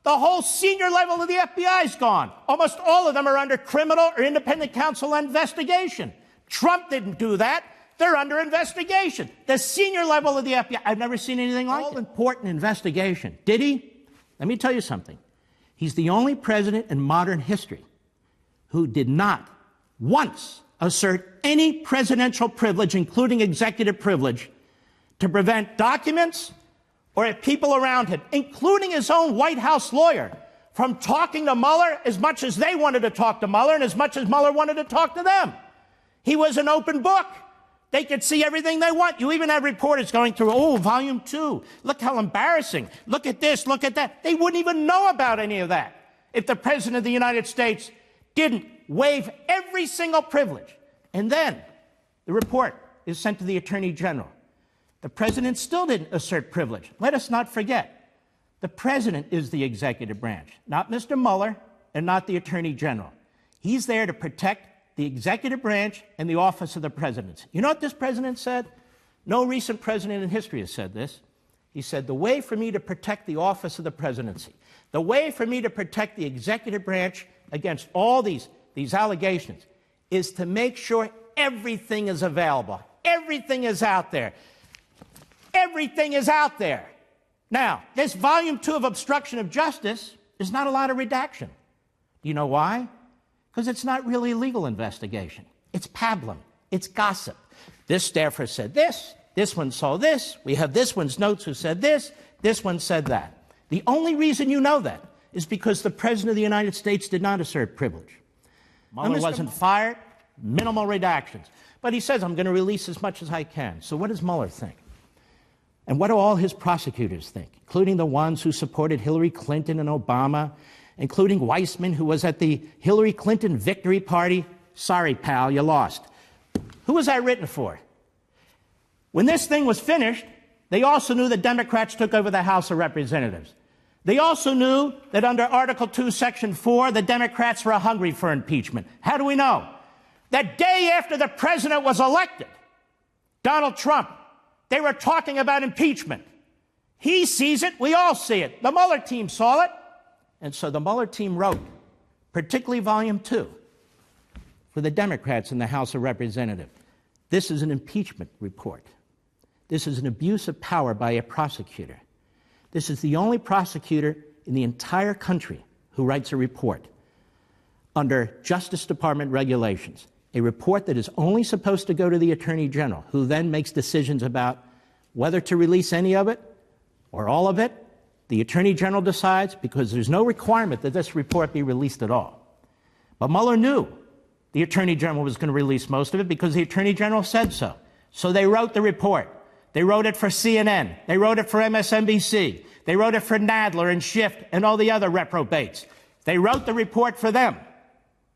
The whole senior level of the FBI is gone. Almost all of them are under criminal or independent counsel investigation. Trump didn't do that. They're under investigation. The senior level of the FBI, I've never seen anything like it. All-important investigation. Did he? Let me tell you something. He's the only president in modern history who did not once assert any presidential privilege, including executive privilege, to prevent documents or people around him, including his own White House lawyer, from talking to Mueller as much as they wanted to talk to Mueller and as much as Mueller wanted to talk to them. He was an open book. They could see everything they want. You even had reporters going through, oh, volume 2. Look how embarrassing. Look at this, look at that. They wouldn't even know about any of that if the President of the United States didn't waive every single privilege. And then the report is sent to the Attorney General. The President still didn't assert privilege. Let us not forget, the President is the executive branch, not Mr. Mueller and not the Attorney General. He's there to protect the executive branch and the office of the presidency. You know what this president said? No recent president in history has said this. He said, the way for me to protect the office of the presidency, the way for me to protect the executive branch against all these allegations is to make sure everything is available. Everything is out there. Everything is out there. Now, this volume 2 of obstruction of justice is not a lot of redaction. Do you know why? Because it's not really a legal investigation. It's pablum. It's gossip. This staffer said this one saw this, we have this one's notes who said this one said that. The only reason you know that is because the President of the United States did not assert privilege. Mueller wasn't fired, minimal redactions. But he says, I'm going to release as much as I can. So what does Mueller think? And what do all his prosecutors think, including the ones who supported Hillary Clinton and Obama, including Weissman, who was at the Hillary Clinton victory party? Sorry, pal, you lost. Who was that written for? When this thing was finished, they also knew the Democrats took over the House of Representatives. They also knew that under Article 2, Section 4, the Democrats were hungry for impeachment. How do we know? The day after the president was elected, Donald Trump, they were talking about impeachment. He sees it, we all see it. The Mueller team saw it. And so the Mueller team wrote, particularly Volume 2, for the Democrats in the House of Representatives. This is an impeachment report. This is an abuse of power by a prosecutor. This is the only prosecutor in the entire country who writes a report under Justice Department regulations, a report that is only supposed to go to the Attorney General, who then makes decisions about whether to release any of it or all of it. The Attorney General decides because there's no requirement that this report be released at all. But Mueller knew the Attorney General was going to release most of it because the Attorney General said so. So they wrote the report. They wrote it for CNN. They wrote it for MSNBC. They wrote it for Nadler and Schiff and all the other reprobates. They wrote the report for them.